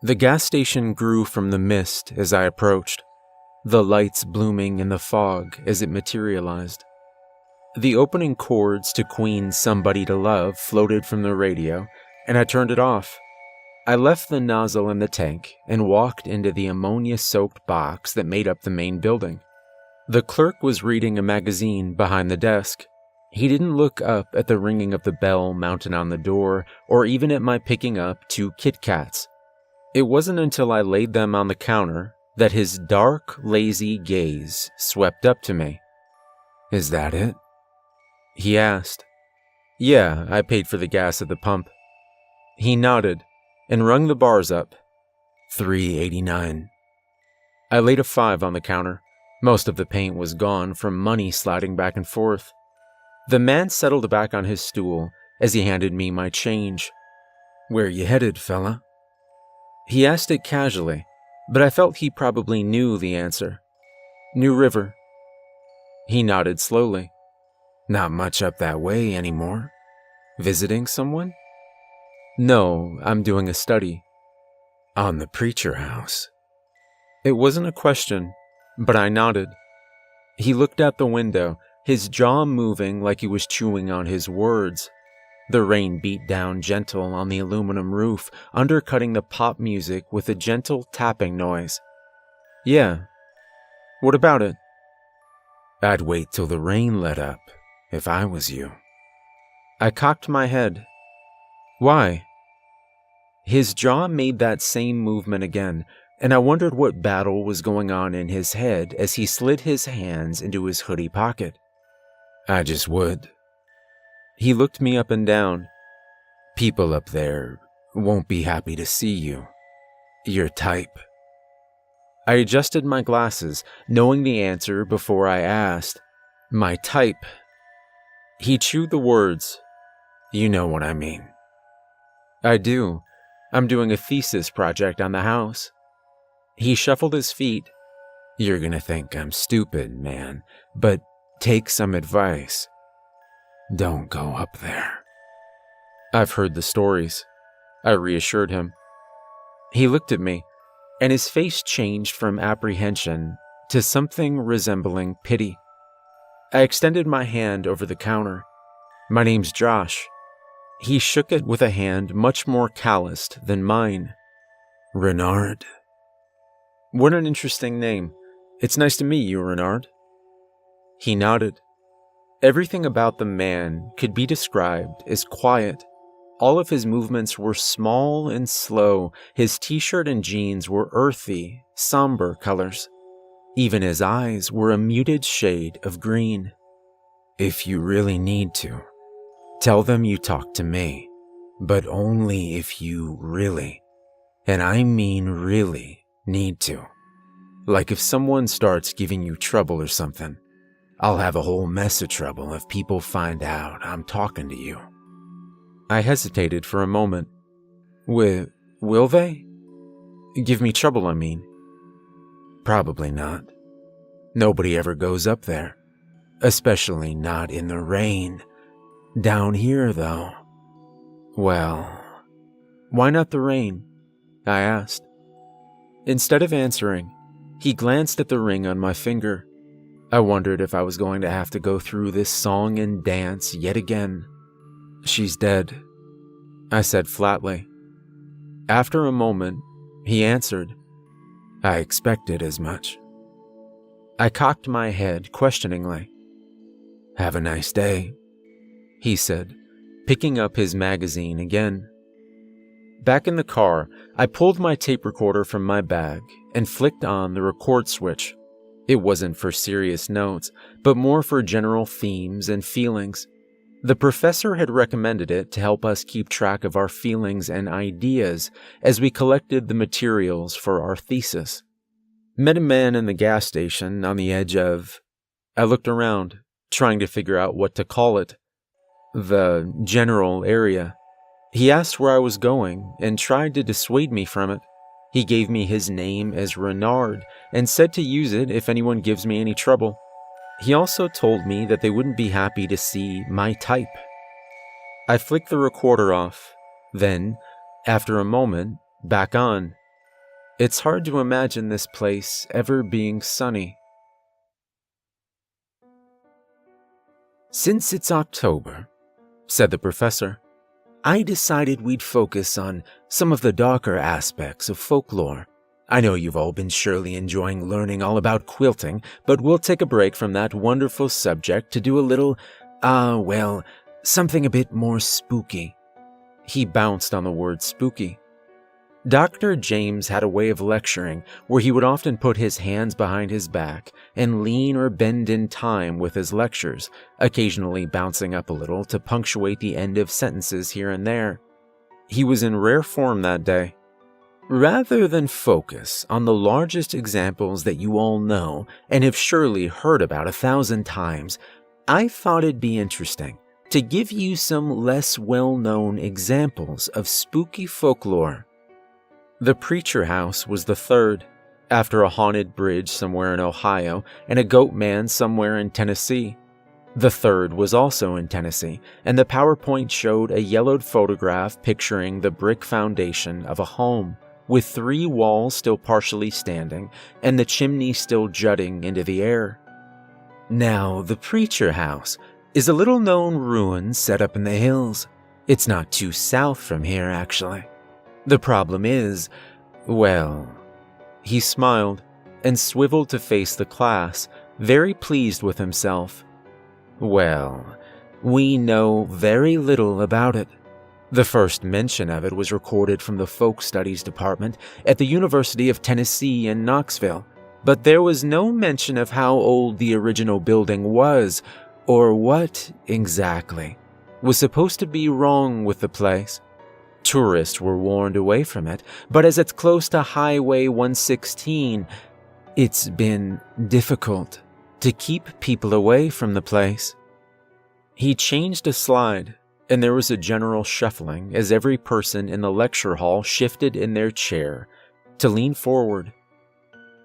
The gas station grew from the mist as I approached, the lights blooming in the fog as it materialized. The opening chords to Queen's Somebody to Love floated from the radio, and I turned it off. I left the nozzle in the tank and walked into the ammonia-soaked box that made up the main building. The clerk was reading a magazine behind the desk. He didn't look up at the ringing of the bell mounted on the door or even at my picking up 2 Kit Kats. It wasn't until I laid them on the counter that his dark, lazy gaze swept up to me. "Is that it?" he asked. "Yeah, I paid for the gas at the pump." He nodded and rung the bars up. $3.89. I laid a 5 on the counter. Most of the paint was gone from money sliding back and forth. The man settled back on his stool as he handed me my change. "Where you headed, fella?" He asked it casually, but I felt he probably knew the answer. "New River." He nodded slowly. "Not much up that way anymore. Visiting someone?" "No, I'm doing a study." "On the preacher house?" It wasn't a question, but I nodded. He looked out the window, his jaw moving like he was chewing on his words. The rain beat down gentle on the aluminum roof, undercutting the pop music with a gentle tapping noise. "Yeah. What about it?" "I'd wait till the rain let up, if I was you." I cocked my head. "Why?" His jaw made that same movement again, and I wondered what battle was going on in his head as he slid his hands into his hoodie pocket. "I just would." He looked me up and down. "People up there won't be happy to see you. Your type." I adjusted my glasses, knowing the answer before I asked. "My type." He chewed the words. "You know what I mean." "I do. I'm doing a thesis project on the house." He shuffled his feet. "You're gonna think I'm stupid, man, but take some advice. Don't go up there." "I've heard the stories," I reassured him. He looked at me, and his face changed from apprehension to something resembling pity. I extended my hand over the counter. "My name's Josh." He shook it with a hand much more calloused than mine. "Renard." "What an interesting name. It's nice to meet you, Renard." He nodded. Everything about the man could be described as quiet. All of his movements were small and slow. His t-shirt and jeans were earthy, somber colors. Even his eyes were a muted shade of green. "If you really need to, tell them you talk to me, but only if you really, and I mean really, need to. Like if someone starts giving you trouble or something, I'll have a whole mess of trouble if people find out I'm talking to you." I hesitated for a moment. Will they? Give me trouble, I mean. "Probably not. Nobody ever goes up there, especially not in the rain. Down here, though, well..." "Why not the rain?" I asked. Instead of answering, he glanced at the ring on my finger. I wondered if I was going to have to go through this song and dance yet again. "She's dead," I said flatly. After a moment, he answered, "I expected as much." I cocked my head questioningly. "Have a nice day," he said, picking up his magazine again. Back in the car, I pulled my tape recorder from my bag and flicked on the record switch. It wasn't for serious notes, but more for general themes and feelings. The professor had recommended it to help us keep track of our feelings and ideas as we collected the materials for our thesis. Met a man in the gas station on the edge of... I looked around, trying to figure out what to call it. The general area. He asked where I was going and tried to dissuade me from it. He gave me his name as Renard and said to use it if anyone gives me any trouble. He also told me that they wouldn't be happy to see my type. I flicked the recorder off, then, after a moment, back on. It's hard to imagine this place ever being sunny. "Since it's October," said the professor, "I decided we'd focus on some of the darker aspects of folklore. I know you've all been surely enjoying learning all about quilting, but we'll take a break from that wonderful subject to do a little, something a bit more spooky." He bounced on the word spooky. Dr. James had a way of lecturing where he would often put his hands behind his back and lean or bend in time with his lectures, occasionally bouncing up a little to punctuate the end of sentences here and there. He was in rare form that day. "Rather than focus on the largest examples that you all know and have surely heard about 1,000 times, I thought it'd be interesting to give you some less well-known examples of spooky folklore." The Preacher House was the third, after a haunted bridge somewhere in Ohio and a goat man somewhere in Tennessee. The third was also in Tennessee, and the PowerPoint showed a yellowed photograph picturing the brick foundation of a home, with 3 walls still partially standing and the chimney still jutting into the air. Now, the Preacher House is a little-known ruin set up in the hills. It's not too south from here, actually. The problem is, he smiled and swiveled to face the class, very pleased with himself. We know very little about it. The first mention of it was recorded from the Folk Studies Department at the University of Tennessee in Knoxville, but there was no mention of how old the original building was, or what, exactly, was supposed to be wrong with the place. Tourists were warned away from it, but as it's close to Highway 116, it's been difficult to keep people away from the place. He changed a slide, and there was a general shuffling as every person in the lecture hall shifted in their chair to lean forward.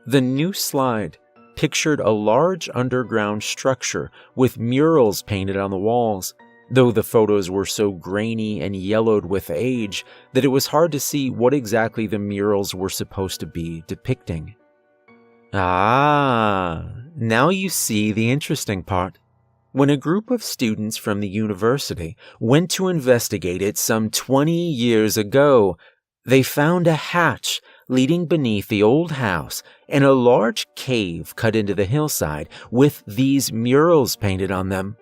The new slide pictured a large underground structure with murals painted on the walls, though the photos were so grainy and yellowed with age that it was hard to see what exactly the murals were supposed to be depicting. Now you see the interesting part. When a group of students from the university went to investigate it some 20 years ago, they found a hatch leading beneath the old house and a large cave cut into the hillside with these murals painted on them.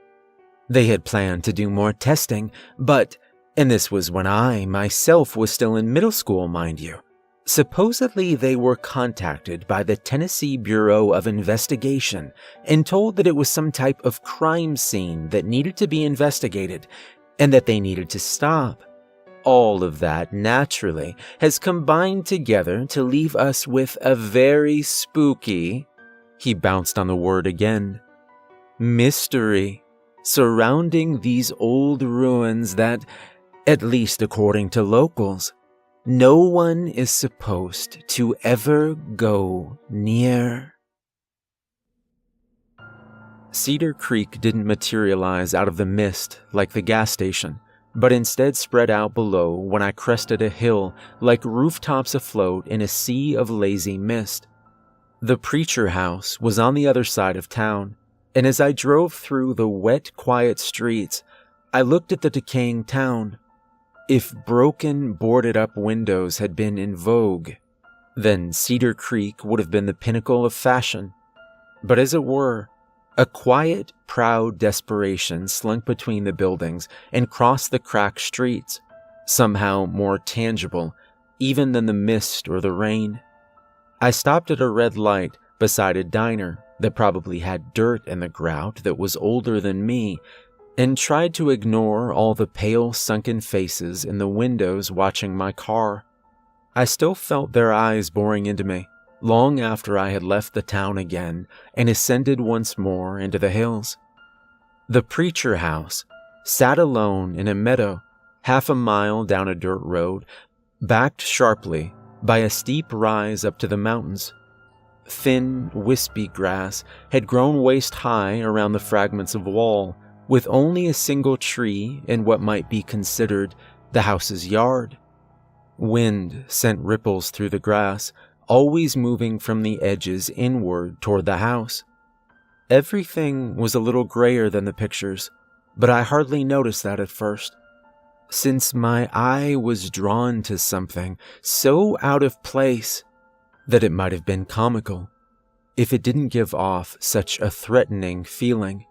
They had planned to do more testing, but, and this was when I myself was still in middle school, mind you, supposedly they were contacted by the Tennessee Bureau of Investigation and told that it was some type of crime scene that needed to be investigated and that they needed to stop. All of that, naturally, has combined together to leave us with a very spooky, he bounced on the word again, mystery surrounding these old ruins that, at least according to locals, no one is supposed to ever go near. Cedar Creek didn't materialize out of the mist like the gas station, but instead spread out below when I crested a hill like rooftops afloat in a sea of lazy mist. The Preacher House was on the other side of town, and as I drove through the wet, quiet streets, I looked at the decaying town. If broken, boarded-up windows had been in vogue, then Cedar Creek would have been the pinnacle of fashion. But as it were, a quiet, proud desperation slunk between the buildings and crossed the cracked streets, somehow more tangible even than the mist or the rain. I stopped at a red light beside a diner that probably had dirt in the grout that was older than me, and tried to ignore all the pale, sunken faces in the windows watching my car. I still felt their eyes boring into me, long after I had left the town again and ascended once more into the hills. The Preacher House sat alone in a meadow, half a mile down a dirt road, backed sharply by a steep rise up to the mountains. Thin, wispy grass had grown waist-high around the fragments of wall, with only a single tree in what might be considered the house's yard. Wind sent ripples through the grass, always moving from the edges inward toward the house. Everything was a little grayer than the pictures, but I hardly noticed that at first, since my eye was drawn to something so out of place that it might have been comical if it didn't give off such a threatening feeling.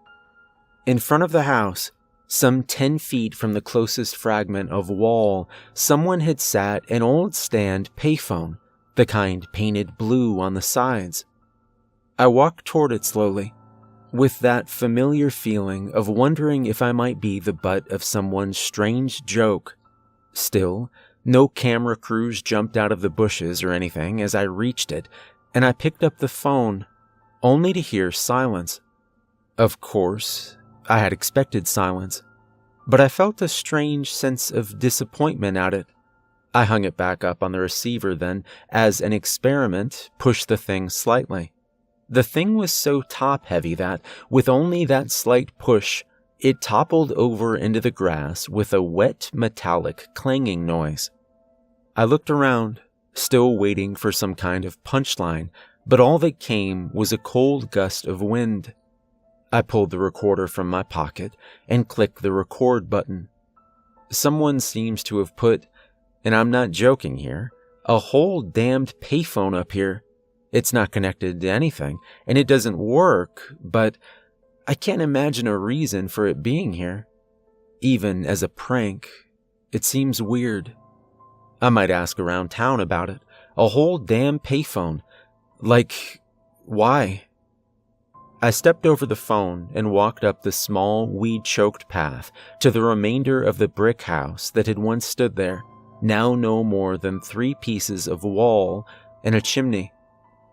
In front of the house, some 10 feet from the closest fragment of wall, someone had sat an old stand payphone, the kind painted blue on the sides. I walked toward it slowly, with that familiar feeling of wondering if I might be the butt of someone's strange joke. Still, no camera crews jumped out of the bushes or anything as I reached it, and I picked up the phone, only to hear silence. Of course, I had expected silence, but I felt a strange sense of disappointment at it. I hung it back up on the receiver then, as an experiment, pushed the thing slightly. The thing was so top-heavy that, with only that slight push, it toppled over into the grass with a wet, metallic clanging noise. I looked around, still waiting for some kind of punchline, but all that came was a cold gust of wind. I pulled the recorder from my pocket and clicked the record button. Someone seems to have put, and I'm not joking here, a whole damned payphone up here. It's not connected to anything, and it doesn't work, but I can't imagine a reason for it being here. Even as a prank, it seems weird. I might ask around town about it. A whole damn payphone. Like, why? I stepped over the phone and walked up the small, weed-choked path to the remainder of the brick house that had once stood there, now no more than 3 pieces of wall and a chimney.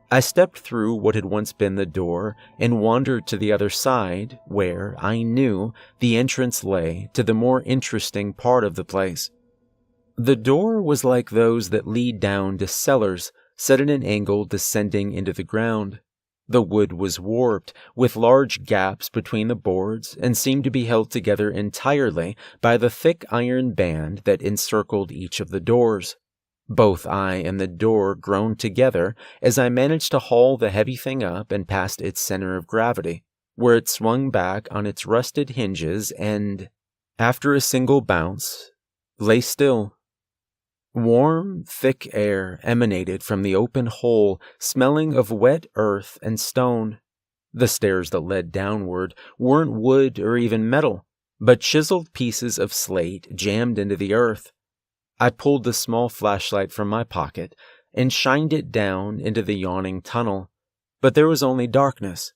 I stepped through what had once been the door and wandered to the other side, where, I knew, the entrance lay to the more interesting part of the place. The door was like those that lead down to cellars, set at an angle descending into the ground. The wood was warped, with large gaps between the boards, and seemed to be held together entirely by the thick iron band that encircled each of the doors. Both I and the door groaned together as I managed to haul the heavy thing up and past its center of gravity, where it swung back on its rusted hinges and, after a single bounce, lay still. Warm, thick air emanated from the open hole, smelling of wet earth and stone. The stairs that led downward weren't wood or even metal, but chiseled pieces of slate jammed into the earth. I pulled the small flashlight from my pocket and shined it down into the yawning tunnel, but there was only darkness,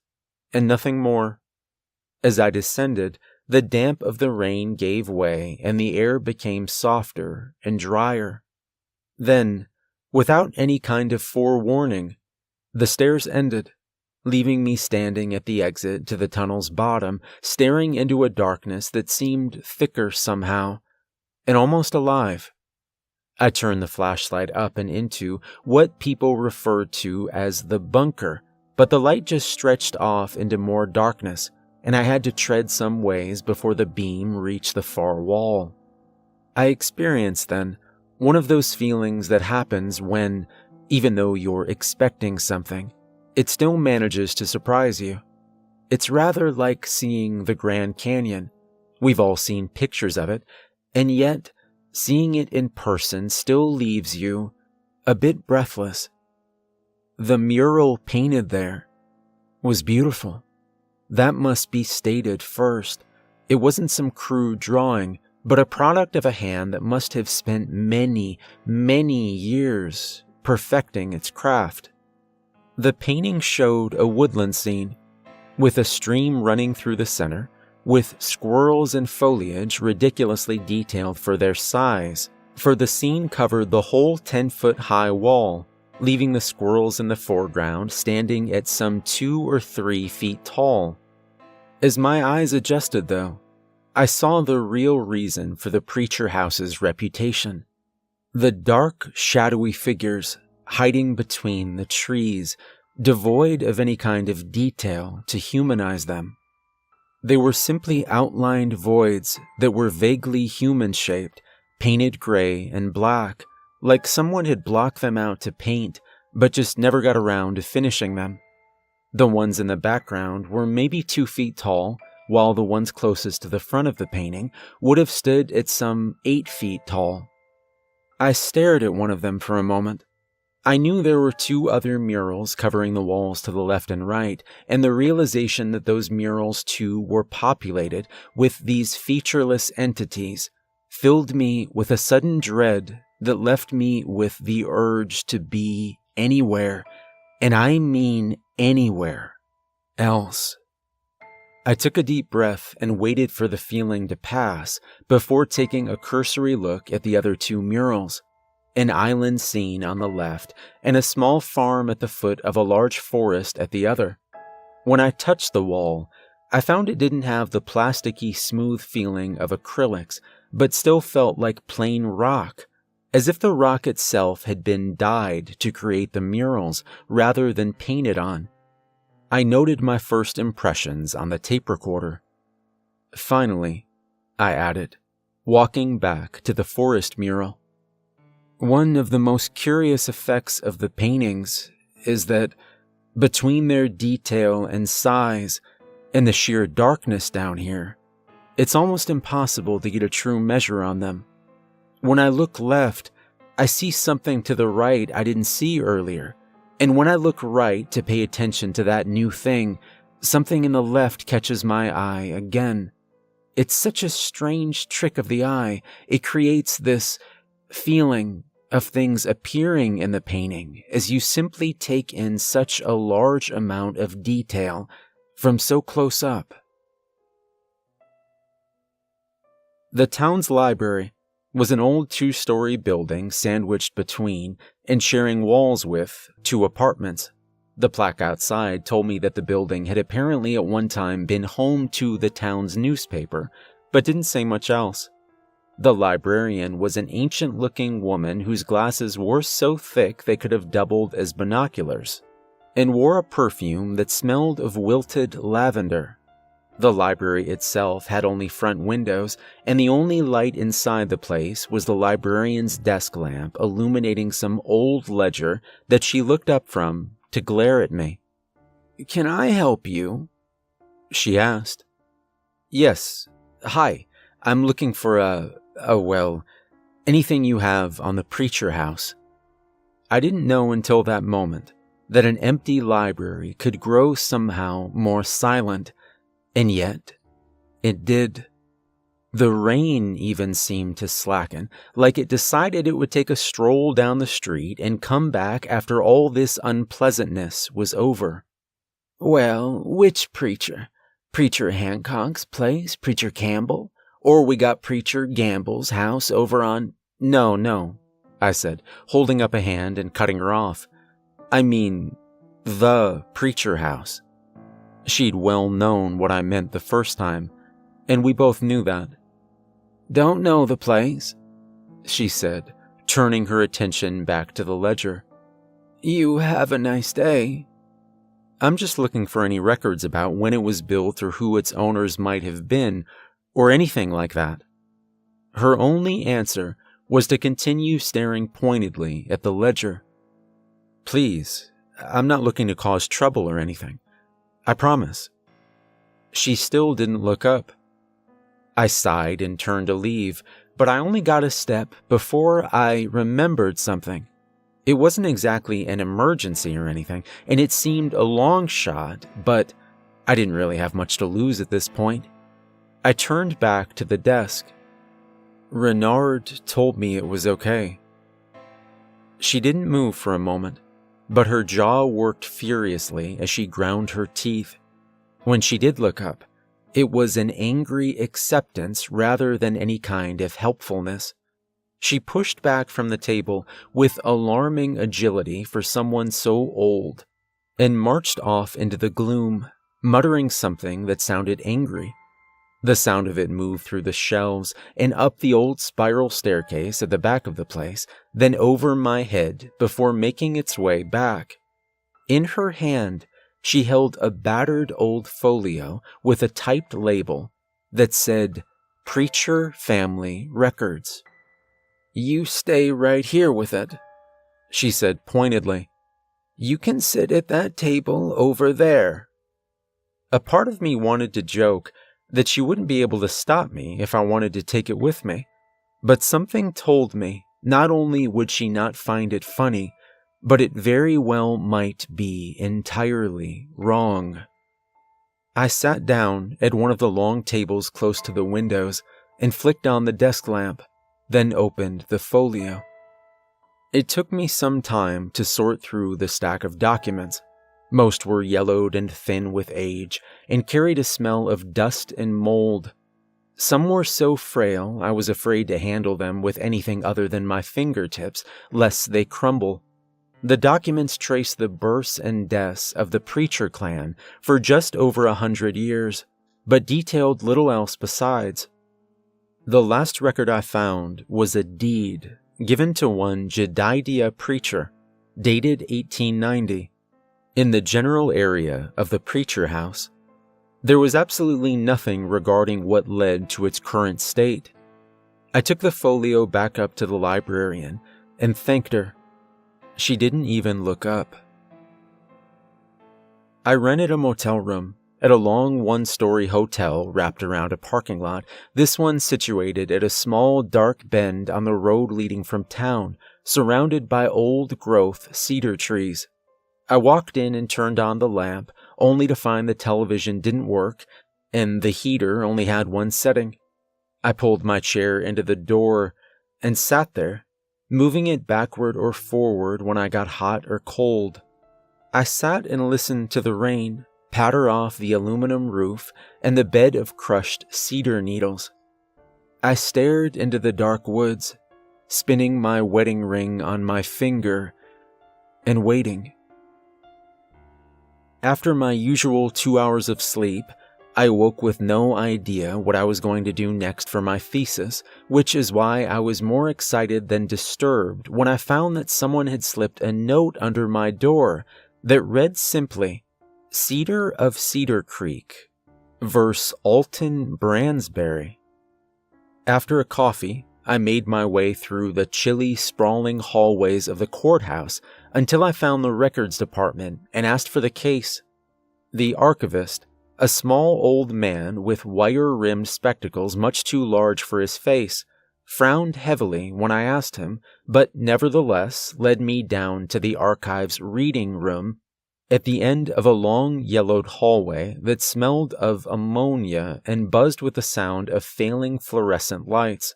and nothing more. As I descended, the damp of the rain gave way and the air became softer and drier. Then, without any kind of forewarning, the stairs ended, leaving me standing at the exit to the tunnel's bottom, staring into a darkness that seemed thicker somehow, and almost alive. I turned the flashlight up and into what people referred to as the bunker, but the light just stretched off into more darkness, and I had to tread some ways before the beam reached the far wall. I experienced, then, one of those feelings that happens when, even though you're expecting something, it still manages to surprise you. It's rather like seeing the Grand Canyon. We've all seen pictures of it, and yet, seeing it in person still leaves you a bit breathless. The mural painted there was beautiful. That must be stated first. It wasn't some crude drawing, but a product of a hand that must have spent many, many years perfecting its craft. The painting showed a woodland scene, with a stream running through the center, with squirrels and foliage ridiculously detailed for their size, for the scene covered the whole 10-foot-high wall, leaving the squirrels in the foreground standing at some 2 or 3 feet tall. As my eyes adjusted, though, I saw the real reason for the preacher house's reputation. The dark, shadowy figures hiding between the trees, devoid of any kind of detail to humanize them. They were simply outlined voids that were vaguely human-shaped, painted gray and black, like someone had blocked them out to paint, but just never got around to finishing them. The ones in the background were maybe 2 feet tall, while the ones closest to the front of the painting would have stood at some 8 feet tall. I stared at one of them for a moment. I knew there were 2 other murals covering the walls to the left and right, and the realization that those murals too were populated with these featureless entities filled me with a sudden dread that left me with the urge to be anywhere, and I mean anywhere, else. I took a deep breath and waited for the feeling to pass before taking a cursory look at the other 2 murals, an island scene on the left and a small farm at the foot of a large forest at the other. When I touched the wall, I found it didn't have the plasticky smooth feeling of acrylics, but still felt like plain rock, as if the rock itself had been dyed to create the murals rather than painted on. I noted my first impressions on the tape recorder. Finally, I added, walking back to the forest mural. One of the most curious effects of the paintings is that, between their detail and size and the sheer darkness down here, it's almost impossible to get a true measure on them. When I look left, I see something to the right I didn't see earlier. And when I look right to pay attention to that new thing, something in the left catches my eye again. It's such a strange trick of the eye. It creates this feeling of things appearing in the painting as you simply take in such a large amount of detail from so close up. The town's library was an old 2-story building sandwiched between and sharing walls with 2 apartments. The plaque outside told me that the building had apparently at one time been home to the town's newspaper, but didn't say much else. The librarian was an ancient-looking woman whose glasses were so thick they could have doubled as binoculars, and wore a perfume that smelled of wilted lavender. The library itself had only front windows, and the only light inside the place was the librarian's desk lamp illuminating some old ledger that she looked up from to glare at me. "Can I help you?" she asked. "Yes. Hi. I'm looking for anything you have on the Preacher House." I didn't know until that moment that an empty library could grow somehow more silent. And yet, it did. The rain even seemed to slacken, like it decided it would take a stroll down the street and come back after all this unpleasantness was over. "Well, which preacher? Preacher Hancock's place? Preacher Campbell? Or we got Preacher Gamble's house over on—" No, I said, holding up a hand and cutting her off. "I mean, the Preacher House." She'd well known what I meant the first time, and we both knew that. "Don't know the place," she said, turning her attention back to the ledger. "You have a nice day." "I'm just looking for any records about when it was built or who its owners might have been, or anything like that." Her only answer was to continue staring pointedly at the ledger. "Please, I'm not looking to cause trouble or anything. I promise." She still didn't look up. I sighed and turned to leave, but I only got a step before I remembered something. It wasn't exactly an emergency or anything, and it seemed a long shot, but I didn't really have much to lose at this point. I turned back to the desk. "Renard told me it was okay." She didn't move for a moment, but her jaw worked furiously as she ground her teeth. When she did look up, it was an angry acceptance rather than any kind of helpfulness. She pushed back from the table with alarming agility for someone so old, and marched off into the gloom, muttering something that sounded angry. The sound of it moved through the shelves and up the old spiral staircase at the back of the place, then over my head before making its way back. In her hand, she held a battered old folio with a typed label that said, "Preacher Family Records." "You stay right here with it," she said pointedly. "You can sit at that table over there." A part of me wanted to joke that she wouldn't be able to stop me if I wanted to take it with me, but something told me not only would she not find it funny, but it very well might be entirely wrong. I sat down at one of the long tables close to the windows and flicked on the desk lamp, then opened the folio. It took me some time to sort through the stack of documents. Most were yellowed and thin with age and carried a smell of dust and mold. Some were so frail I was afraid to handle them with anything other than my fingertips, lest they crumble. The documents traced the births and deaths of the Preacher clan for just over 100 years, but detailed little else besides. The last record I found was a deed given to one Jedediah Preacher, dated 1890, in the general area of the Preacher house. There was absolutely nothing regarding what led to its current state. I took the folio back up to the librarian and thanked her. She didn't even look up. I rented a motel room at a long one-story hotel wrapped around a parking lot, this one situated at a small dark bend on the road leading from town, surrounded by old-growth cedar trees. I walked in and turned on the lamp, only to find the television didn't work and the heater only had one setting. I pulled my chair into the door and sat there, moving it backward or forward when I got hot or cold. I sat and listened to the rain patter off the aluminum roof and the bed of crushed cedar needles. I stared into the dark woods, spinning my wedding ring on my finger and waiting. After my usual 2 hours of sleep, I awoke with no idea what I was going to do next for my thesis, which is why I was more excited than disturbed when I found that someone had slipped a note under my door that read simply, "Cedar of Cedar Creek, verse Alton Bransberry." After a coffee, I made my way through the chilly, sprawling hallways of the courthouse until I found the records department and asked for the case. The archivist, a small old man with wire-rimmed spectacles much too large for his face, frowned heavily when I asked him, but nevertheless led me down to the archive's reading room at the end of a long yellowed hallway that smelled of ammonia and buzzed with the sound of failing fluorescent lights.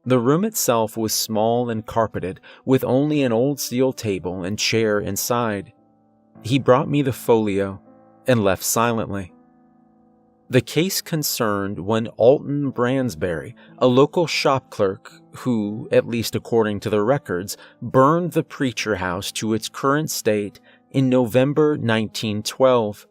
The room itself was small and carpeted, with only an old steel table and chair inside. He brought me the folio and left silently. The case concerned one Alton Bransberry, a local shop clerk who, at least according to the records, burned the Preacher house to its current state in November 1912.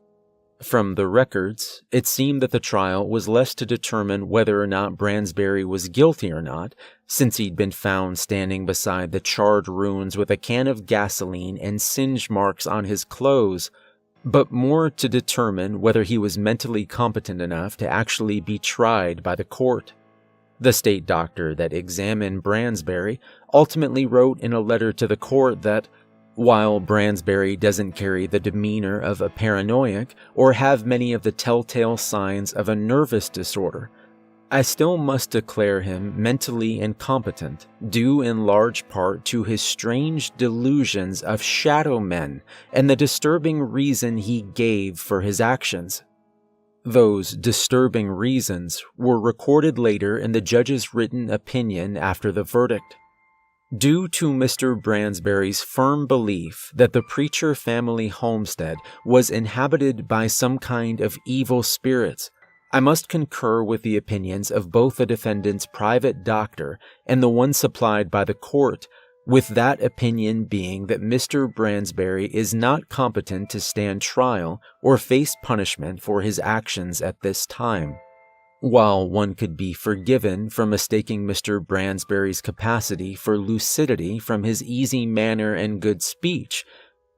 From the records, it seemed that the trial was less to determine whether or not Bransberry was guilty or not, since he'd been found standing beside the charred ruins with a can of gasoline and singe marks on his clothes, but more to determine whether he was mentally competent enough to actually be tried by the court. The state doctor that examined Bransberry ultimately wrote in a letter to the court that, while Bransberry doesn't carry the demeanor of a paranoiac or have many of the telltale signs of a nervous disorder, I still must declare him mentally incompetent, due in large part to his strange delusions of shadow men and the disturbing reason he gave for his actions. Those disturbing reasons were recorded later in the judge's written opinion after the verdict. Due to Mr. Bransberry's firm belief that the Preacher family homestead was inhabited by some kind of evil spirits, I must concur with the opinions of both the defendant's private doctor and the one supplied by the court, with that opinion being that Mr. Bransberry is not competent to stand trial or face punishment for his actions at this time. While one could be forgiven for mistaking Mr. Bransberry's capacity for lucidity from his easy manner and good speech,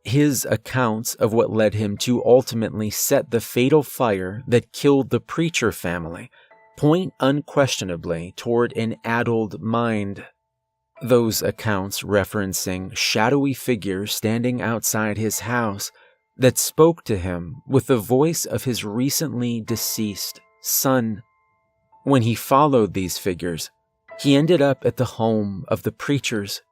his accounts of what led him to ultimately set the fatal fire that killed the Preacher family point unquestionably toward an addled mind. Those accounts referencing shadowy figures standing outside his house that spoke to him with the voice of his recently deceased son. When he followed these figures, he ended up at the home of the preachers.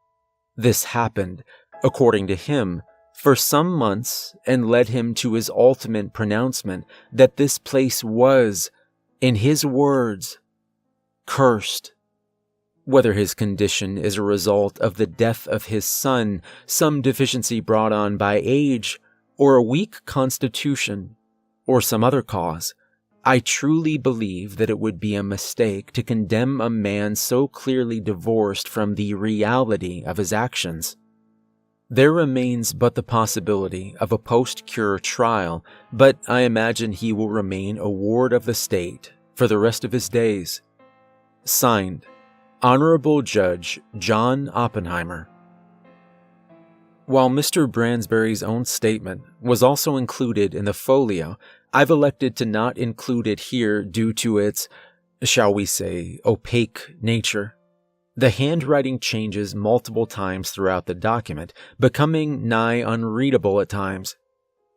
This happened, according to him, for some months and led him to his ultimate pronouncement that this place was, in his words, cursed. Whether his condition is a result of the death of his son, some deficiency brought on by age, or a weak constitution, or some other cause, I truly believe that it would be a mistake to condemn a man so clearly divorced from the reality of his actions. There remains but the possibility of a post-cure trial, but I imagine he will remain a ward of the state for the rest of his days. Signed, Honorable Judge John Oppenheimer. While Mr. Bransbury's own statement was also included in the folio, I've elected to not include it here due to its, shall we say, opaque nature. The handwriting changes multiple times throughout the document, becoming nigh unreadable at times.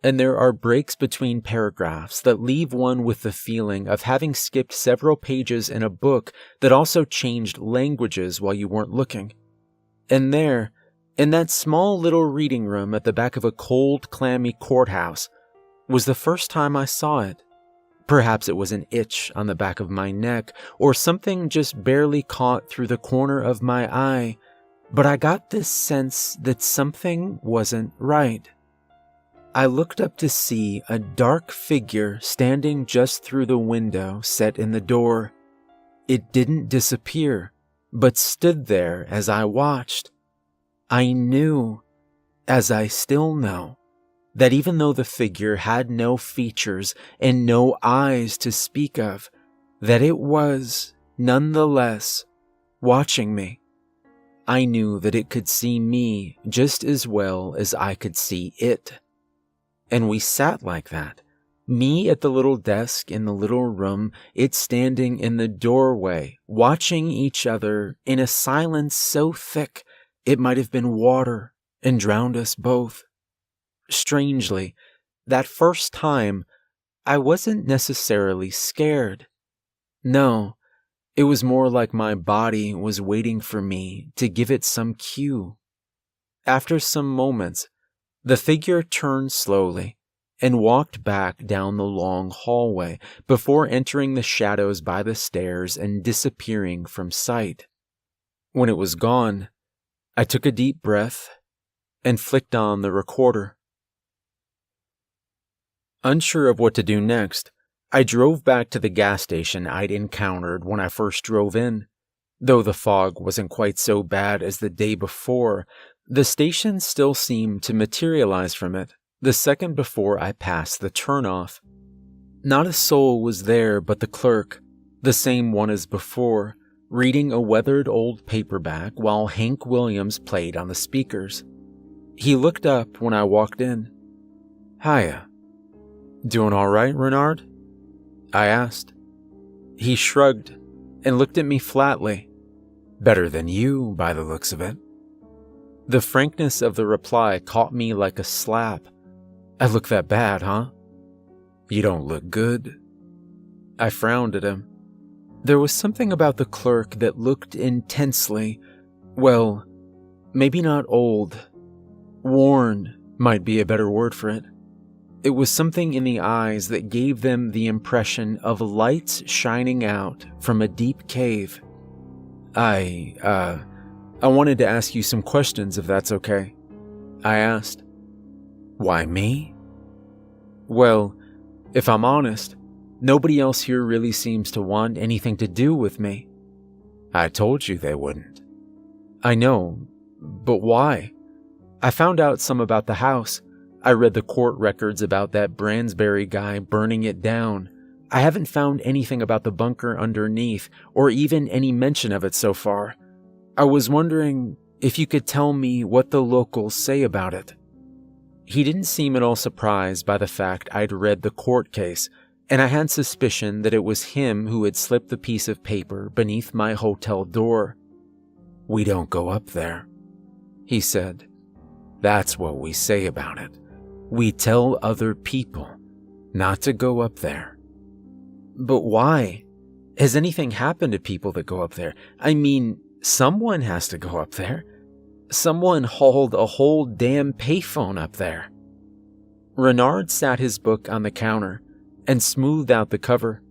And there are breaks between paragraphs that leave one with the feeling of having skipped several pages in a book that also changed languages while you weren't looking. And there, in that small little reading room at the back of a cold, clammy courthouse, was the first time I saw it. Perhaps it was an itch on the back of my neck, or something just barely caught through the corner of my eye, but I got this sense that something wasn't right. I looked up to see a dark figure standing just through the window set in the door. It didn't disappear, but stood there as I watched. I knew, as I still know, that even though the figure had no features and no eyes to speak of, that it was, nonetheless, watching me. I knew that it could see me just as well as I could see it. And we sat like that, me at the little desk in the little room, it standing in the doorway, watching each other in a silence so thick it might have been water and drowned us both. Strangely, that first time, I wasn't necessarily scared. No, it was more like my body was waiting for me to give it some cue. After some moments, the figure turned slowly and walked back down the long hallway before entering the shadows by the stairs and disappearing from sight. When it was gone, I took a deep breath and flicked on the recorder. Unsure of what to do next, I drove back to the gas station I'd encountered when I first drove in. Though the fog wasn't quite so bad as the day before, the station still seemed to materialize from it the second before I passed the turnoff. Not a soul was there but the clerk, the same one as before, reading a weathered old paperback while Hank Williams played on the speakers. He looked up when I walked in. "Hiya. Doing all right, Renard?" I asked. He shrugged and looked at me flatly. "Better than you, by the looks of it." The frankness of the reply caught me like a slap. "I look that bad, huh?" "You don't look good." I frowned at him. There was something about the clerk that looked intensely, well, maybe not old. Worn might be a better word for it. It was something in the eyes that gave them the impression of lights shining out from a deep cave. I wanted to ask you some questions if that's okay," I asked. "Why me?" "Well, if I'm honest, nobody else here really seems to want anything to do with me." "I told you they wouldn't." "I know, but why? I found out some about the house. I read the court records about that Bransbury guy burning it down. I haven't found anything about the bunker underneath, or even any mention of it so far. I was wondering if you could tell me what the locals say about it." He didn't seem at all surprised by the fact I'd read the court case, and I had suspicion that it was him who had slipped the piece of paper beneath my hotel door. We don't go up there," he said. "That's what we say about it. We tell other people not to go up there." "But why? Has anything happened to people that go up there? I mean, someone has to go up there. Someone hauled a whole damn payphone up there." Renard sat his book on the counter and smoothed out the cover.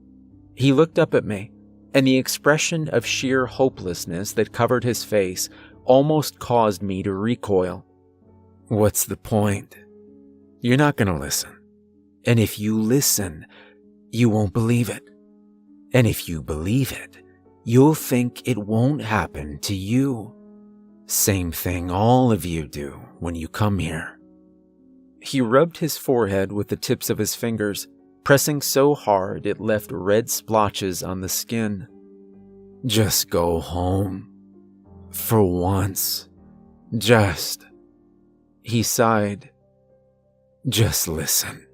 He looked up at me, and the expression of sheer hopelessness that covered his face almost caused me to recoil. "What's the point? You're not going to listen. And if you listen, you won't believe it. And if you believe it, you'll think it won't happen to you. Same thing all of you do when you come here." He rubbed his forehead with the tips of his fingers, pressing so hard it left red splotches on the skin. "Just go home. For once. Just..." He sighed. "Just listen."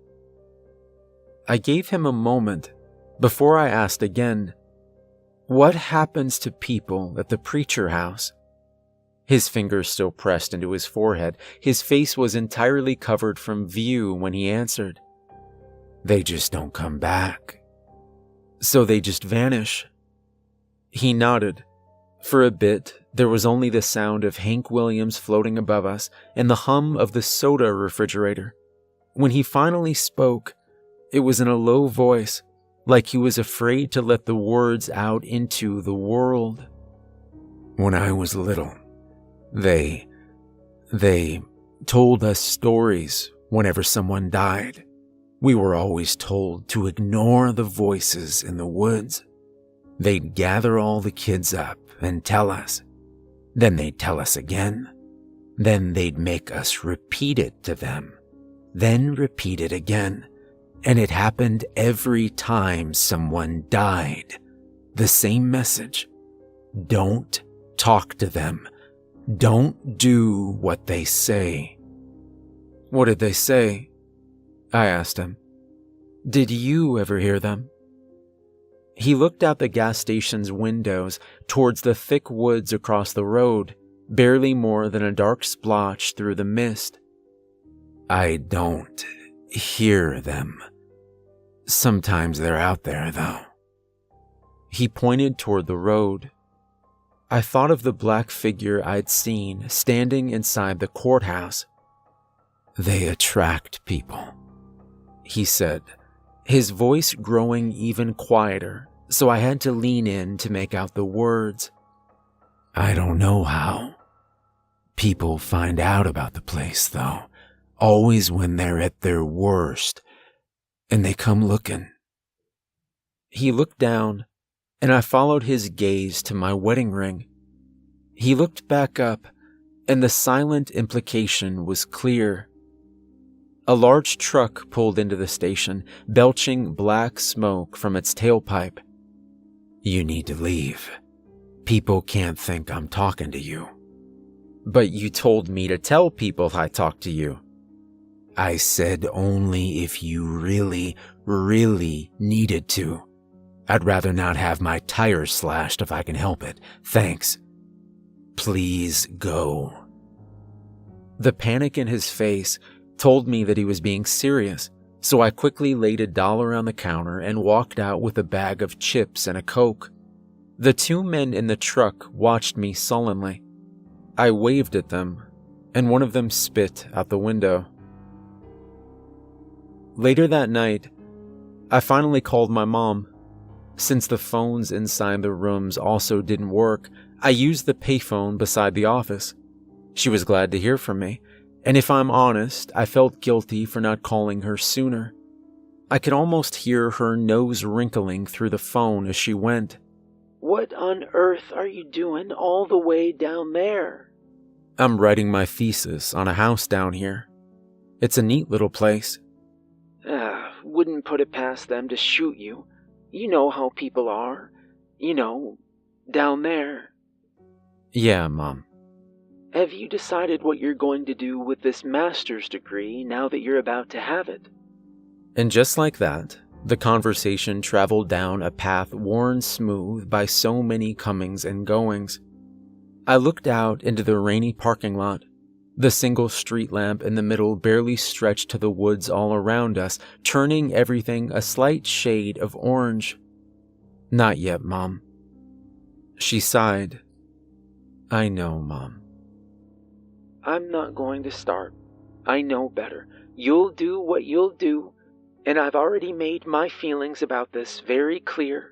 I gave him a moment before I asked again, "What happens to people at the preacher house?" His fingers still pressed into his forehead. His face was entirely covered from view when he answered. "They just don't come back." "So they just vanish?" He nodded. For a bit, there was only the sound of Hank Williams floating above us and the hum of the soda refrigerator. When he finally spoke, it was in a low voice, like he was afraid to let the words out into the world. "When I was little, they told us stories whenever someone died. We were always told to ignore the voices in the woods. They'd gather all the kids up and tell us. Then they'd tell us again. Then they'd make us repeat it to them. Then repeat it again. And it happened every time someone died. The same message. Don't talk to them. Don't do what they say." "What did they say?" I asked him. "Did you ever hear them?" He looked out the gas station's windows towards the thick woods across the road, barely more than a dark splotch through the mist. "I don't hear them. Sometimes they're out there, though." He pointed toward the road. I thought of the black figure I'd seen standing inside the courthouse. "They attract people," he said, his voice growing even quieter, so I had to lean in to make out the words. "I don't know how. People find out about the place, though, always when they're at their worst, and they come looking." He looked down, and I followed his gaze to my wedding ring. He looked back up, and the silent implication was clear. A large truck pulled into the station, belching black smoke from its tailpipe. "You need to leave. People can't think I'm talking to you." "But you told me to tell people I talked to you." "I said only if you really, really needed to. I'd rather not have my tires slashed if I can help it. Thanks. Please go." The panic in his face told me that he was being serious, so I quickly laid $1 on the counter and walked out with a bag of chips and a Coke. The two men in the truck watched me sullenly. I waved at them, and one of them spit out the window. Later that night, I finally called my mom. Since the phones inside the rooms also didn't work, I used the payphone beside the office. She was glad to hear from me, and if I'm honest, I felt guilty for not calling her sooner. I could almost hear her nose wrinkling through the phone as she went. "What on earth are you doing all the way down there?" "I'm writing my thesis on a house down here. It's a neat little place." Wouldn't put it past them to shoot you. You know how people are. You know, down there." "Yeah, Mom." "Have you decided what you're going to do with this master's degree now that you're about to have it?" And just like that, the conversation traveled down a path worn smooth by so many comings and goings. I looked out into the rainy parking lot. The single street lamp in the middle barely stretched to the woods all around us, turning everything a slight shade of orange. "Not yet, Mom." She sighed. "I know, Mom." "I'm not going to start. I know better. You'll do what you'll do, and I've already made my feelings about this very clear."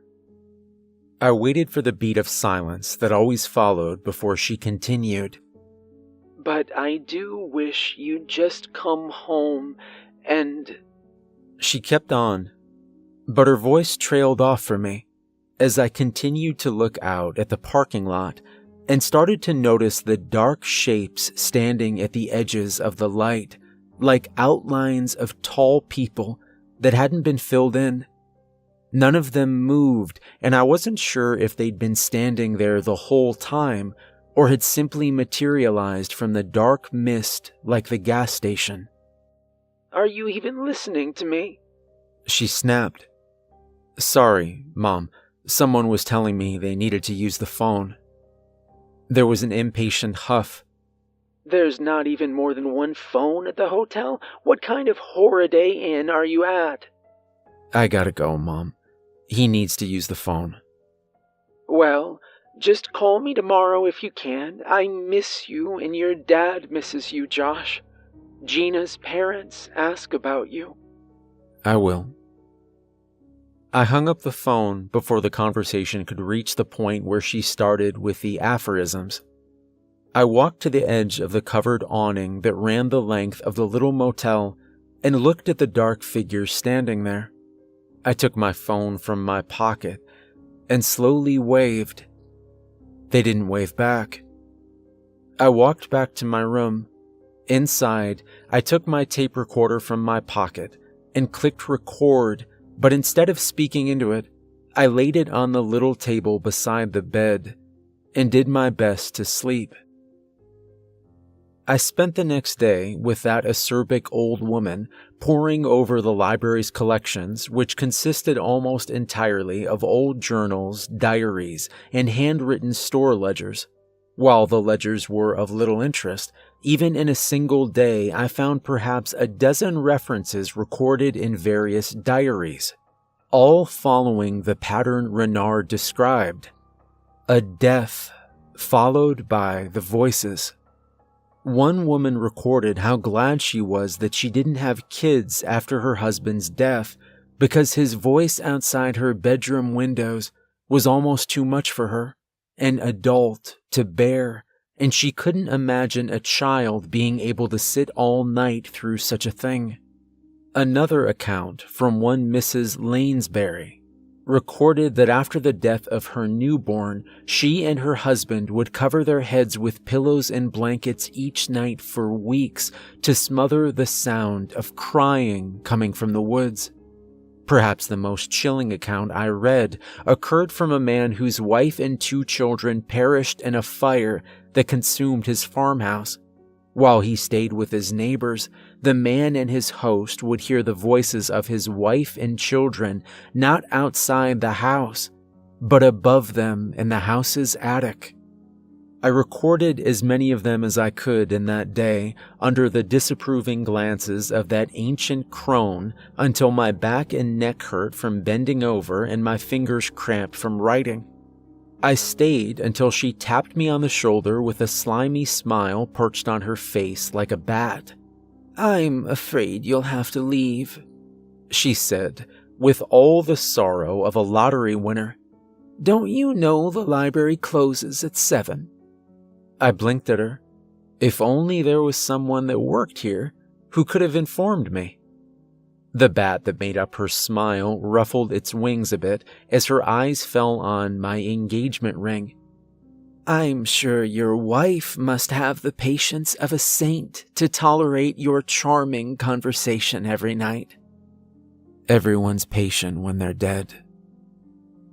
I waited for the beat of silence that always followed before she continued. "But I do wish you'd just come home and—" She kept on, but her voice trailed off from me as I continued to look out at the parking lot and started to notice the dark shapes standing at the edges of the light, like outlines of tall people that hadn't been filled in. None of them moved, and I wasn't sure if they'd been standing there the whole time or had simply materialized from the dark mist like the gas station. "Are you even listening to me?" She snapped. "Sorry, Mom. Someone was telling me they needed to use the phone." There was an impatient huff. "There's not even more than one phone at the hotel? What kind of Holiday Inn are you at?" "I gotta go, Mom. He needs to use the phone." "Well, just call me tomorrow if you can. I miss you, and your dad misses you, Josh. Gina's parents ask about you." "I will." I hung up the phone before the conversation could reach the point where she started with the aphorisms. I walked to the edge of the covered awning that ran the length of the little motel and looked at the dark figures standing there. I took my phone from my pocket and slowly waved. They didn't wave back. I walked back to my room. Inside, I took my tape recorder from my pocket and clicked record, but instead of speaking into it, I laid it on the little table beside the bed and did my best to sleep. I spent the next day with that acerbic old woman poring over the library's collections, which consisted almost entirely of old journals, diaries, and handwritten store ledgers. While the ledgers were of little interest, even in a single day I found perhaps a dozen references recorded in various diaries, all following the pattern Renard described: a death followed by the voices. One woman recorded how glad she was that she didn't have kids after her husband's death because his voice outside her bedroom windows was almost too much for her, an adult to bear, and she couldn't imagine a child being able to sit all night through such a thing. Another account from one Mrs. Lanesbury recorded that after the death of her newborn, she and her husband would cover their heads with pillows and blankets each night for weeks to smother the sound of crying coming from the woods. Perhaps the most chilling account I read occurred from a man whose wife and 2 children perished in a fire that consumed his farmhouse. While he stayed with his neighbors, the man and his host would hear the voices of his wife and children not outside the house, but above them in the house's attic. I recorded as many of them as I could in that day under the disapproving glances of that ancient crone until my back and neck hurt from bending over and my fingers cramped from writing. I stayed until she tapped me on the shoulder with a slimy smile perched on her face like a bat. "I'm afraid you'll have to leave," she said, with all the sorrow of a lottery winner. "Don't you know the library closes at 7? I blinked at her. If only there was someone that worked here who could have informed me. The bat that made up her smile ruffled its wings a bit as her eyes fell on my engagement ring. "I'm sure your wife must have the patience of a saint to tolerate your charming conversation every night." Everyone's patient when they're dead.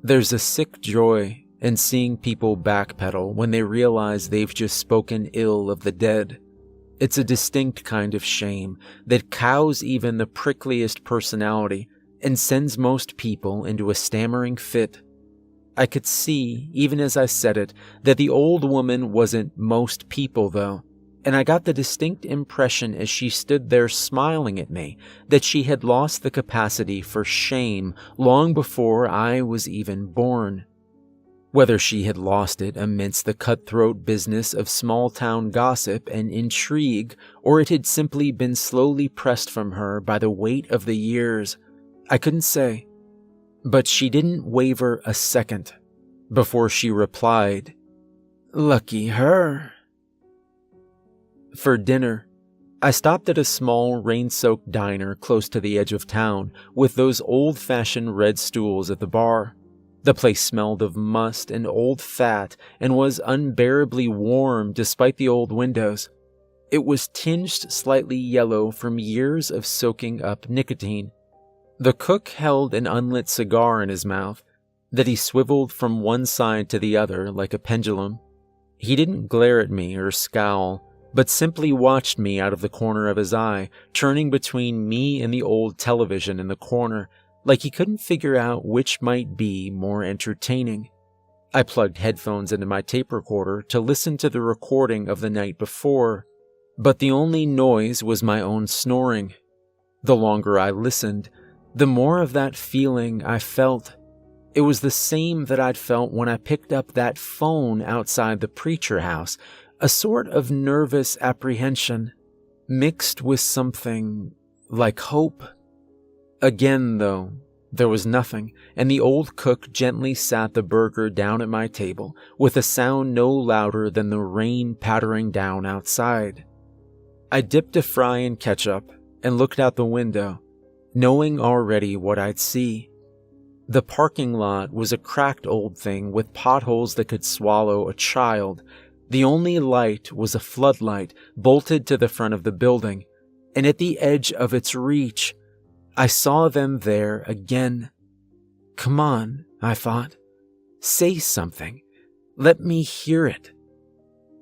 There's a sick joy in seeing people backpedal when they realize they've just spoken ill of the dead. It's a distinct kind of shame that cows even the prickliest personality and sends most people into a stammering fit. I could see, even as I said it, that the old woman wasn't most people, though, and I got the distinct impression as she stood there smiling at me that she had lost the capacity for shame long before I was even born. Whether she had lost it amidst the cutthroat business of small-town gossip and intrigue, or it had simply been slowly pressed from her by the weight of the years, I couldn't say. But she didn't waver a second before she replied, "Lucky her." For dinner, I stopped at a small rain-soaked diner close to the edge of town with those old-fashioned red stools at the bar. The place smelled of must and old fat and was unbearably warm despite the old windows. It was tinged slightly yellow from years of soaking up nicotine. The cook held an unlit cigar in his mouth that he swiveled from one side to the other like a pendulum. He didn't glare at me or scowl, but simply watched me out of the corner of his eye, turning between me and the old television in the corner, like he couldn't figure out which might be more entertaining. I plugged headphones into my tape recorder to listen to the recording of the night before, but the only noise was my own snoring. The longer I listened, the more of that feeling I felt. It was the same that I'd felt when I picked up that phone outside the preacher house, a sort of nervous apprehension, mixed with something like hope. Again, though, there was nothing, and the old cook gently sat the burger down at my table, with a sound no louder than the rain pattering down outside. I dipped a fry in ketchup and looked out the window, knowing already what I'd see. The parking lot was a cracked old thing with potholes that could swallow a child. The only light was a floodlight bolted to the front of the building, and at the edge of its reach, I saw them there again. Come on, I thought. Say something. Let me hear it.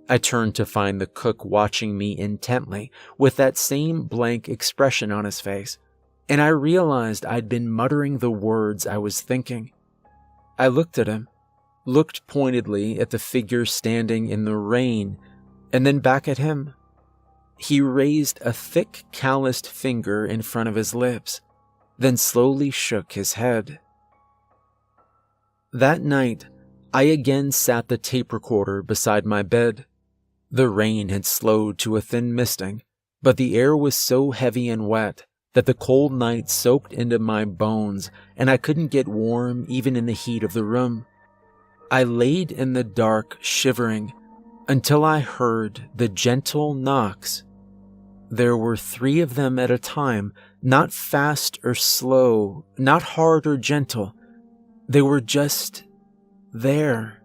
I turned to find the cook watching me intently with that same blank expression on his face, and I realized I'd been muttering the words I was thinking. I looked at him, looked pointedly at the figure standing in the rain, and then back at him. He raised a thick, calloused finger in front of his lips, then slowly shook his head. That night, I again sat the tape recorder beside my bed. The rain had slowed to a thin misting, but the air was so heavy and wet that the cold night soaked into my bones and I couldn't get warm even in the heat of the room. I laid in the dark, shivering, until I heard the gentle knocks. There were 3 of them at a time, not fast or slow, not hard or gentle. They were just there.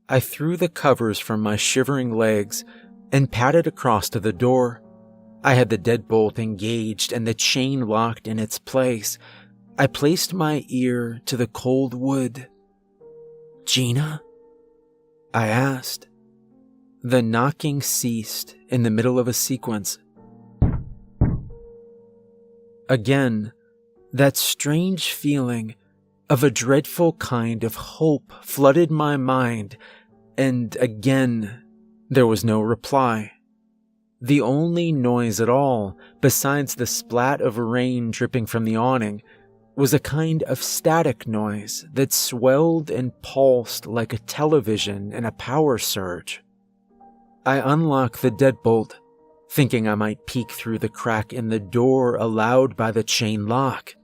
I threw the covers from my shivering legs and padded across to the door. I had the deadbolt engaged and the chain locked in its place. I placed my ear to the cold wood. "Gina?" I asked. The knocking ceased in the middle of a sequence. Again, that strange feeling of a dreadful kind of hope flooded my mind, and again, there was no reply. The only noise at all, besides the splat of rain dripping from the awning, was a kind of static noise that swelled and pulsed like a television in a power surge. I unlocked the deadbolt, thinking I might peek through the crack in the door allowed by the chain lock.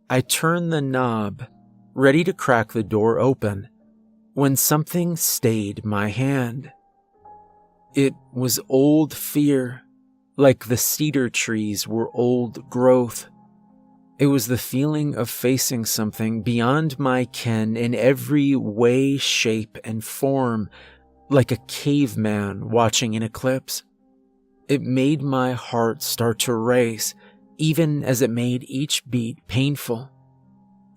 I turned the knob, ready to crack the door open, when something stayed my hand. It was old fear, like the cedar trees were old growth. It was the feeling of facing something beyond my ken in every way, shape, and form, like a caveman watching an eclipse. It made my heart start to race, even as it made each beat painful.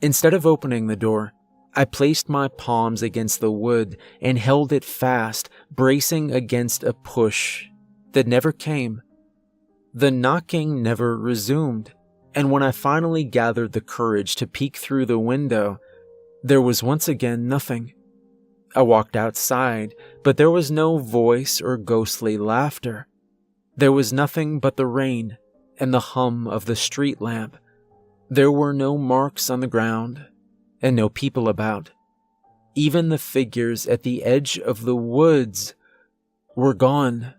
Instead of opening the door, I placed my palms against the wood and held it fast, bracing against a push that never came. The knocking never resumed, and when I finally gathered the courage to peek through the window, there was once again nothing. I walked outside, but there was no voice or ghostly laughter. There was nothing but the rain and the hum of the street lamp. There were no marks on the ground and no people about. Even the figures at the edge of the woods were gone.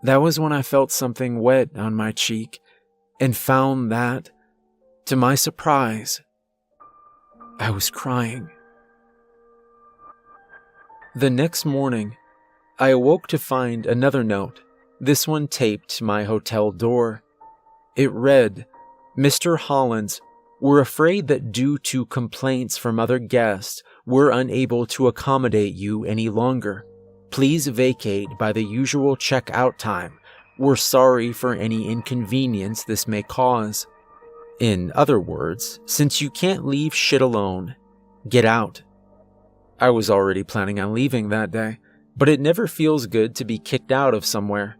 That was when I felt something wet on my cheek and found that, to my surprise, I was crying. The next morning, I awoke to find another note, this one taped to my hotel door. It read, "Mr. Hollins, we're afraid that due to complaints from other guests, we're unable to accommodate you any longer. Please vacate by the usual check-out time. We're sorry for any inconvenience this may cause." In other words, since you can't leave shit alone, get out. I was already planning on leaving that day, but it never feels good to be kicked out of somewhere.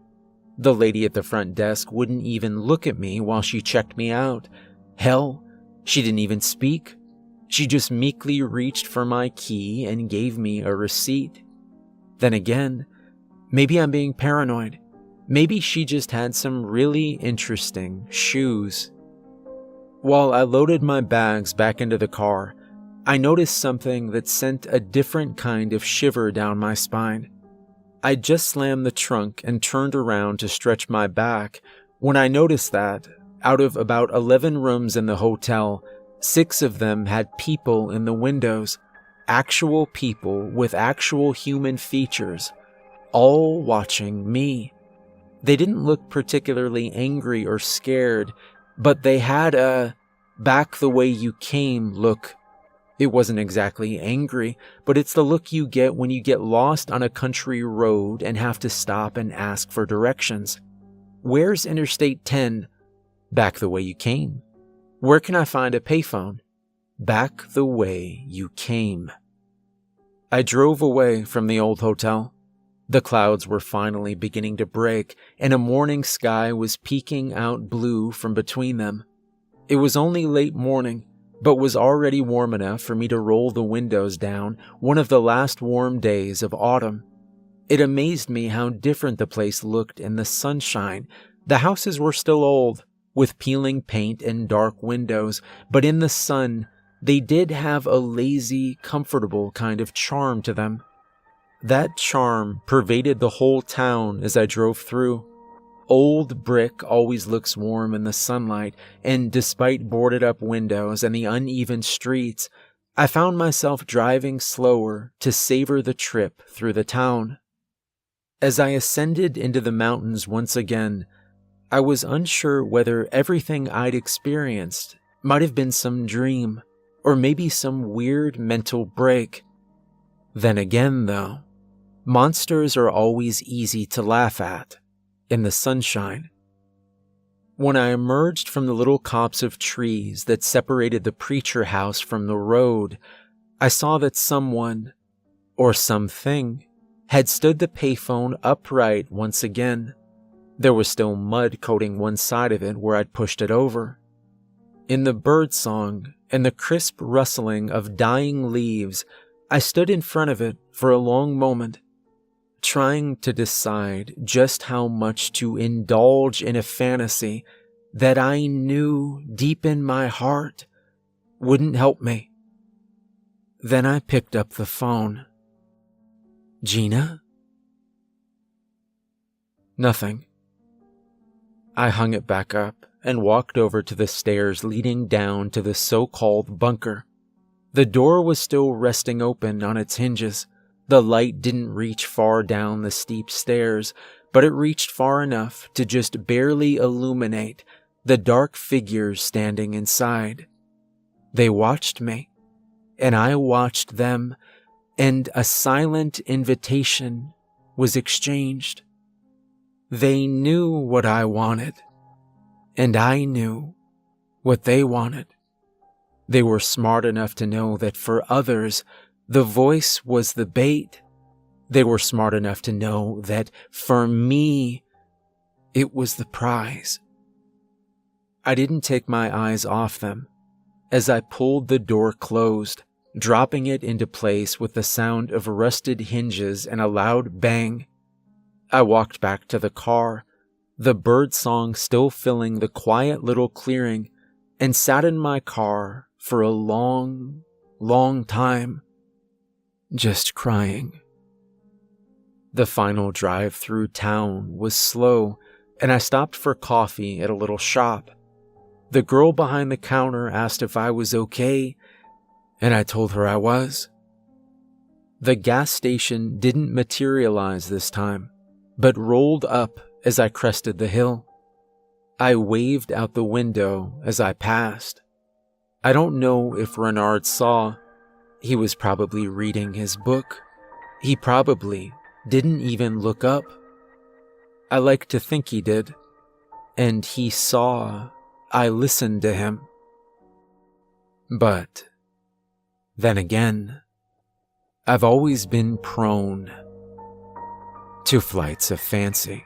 The lady at the front desk wouldn't even look at me while she checked me out. Hell, she didn't even speak. She just meekly reached for my key and gave me a receipt. Then again, maybe I'm being paranoid. Maybe she just had some really interesting shoes. While I loaded my bags back into the car, I noticed something that sent a different kind of shiver down my spine. I just slammed the trunk and turned around to stretch my back when I noticed that, out of about 11 rooms in the hotel, 6 of them had people in the windows, actual people with actual human features, all watching me. They didn't look particularly angry or scared, but they had a back the way you came look. It wasn't exactly angry, but it's the look you get when you get lost on a country road and have to stop and ask for directions. Where's Interstate 10? Back the way you came. Where can I find a payphone? Back the way you came. I drove away from the old hotel. The clouds were finally beginning to break, and a morning sky was peeking out blue from between them. It was only late morning, but was already warm enough for me to roll the windows down, one of the last warm days of autumn. It amazed me how different the place looked in the sunshine. The houses were still old, with peeling paint and dark windows, but in the sun, they did have a lazy, comfortable kind of charm to them. That charm pervaded the whole town as I drove through. Old brick always looks warm in the sunlight, and despite boarded-up windows and the uneven streets, I found myself driving slower to savor the trip through the town. As I ascended into the mountains once again, I was unsure whether everything I'd experienced might have been some dream, or maybe some weird mental break. Then again, though, monsters are always easy to laugh at in the sunshine. When I emerged from the little copse of trees that separated the preacher house from the road, I saw that someone, or something, had stood the payphone upright once again. There was still mud coating one side of it where I'd pushed it over. In the birdsong and the crisp rustling of dying leaves, I stood in front of it for a long moment, trying to decide just how much to indulge in a fantasy that I knew deep in my heart wouldn't help me. Then I picked up the phone. "Gina?" Nothing. I hung it back up and walked over to the stairs leading down to the so-called bunker. The door was still resting open on its hinges. The light didn't reach far down the steep stairs, but it reached far enough to just barely illuminate the dark figures standing inside. They watched me, and I watched them, and a silent invitation was exchanged. They knew what I wanted, and I knew what they wanted. They were smart enough to know that for others, the voice was the bait. They were smart enough to know that for me, it was the prize. I didn't take my eyes off them as I pulled the door closed, dropping it into place with the sound of rusted hinges and a loud bang. I walked back to the car, the bird song still filling the quiet little clearing, and sat in my car for a long, long time, just crying. The final drive through town was slow, and I stopped for coffee at a little shop. The girl behind the counter asked if I was okay, and I told her I was. The gas station didn't materialize this time, but rolled up as I crested the hill. I waved out the window as I passed. I don't know if Renard saw. He was probably reading his book. He probably didn't even look up. I like to think he did, and he saw I listened to him. But then again, I've always been prone to flights of fancy.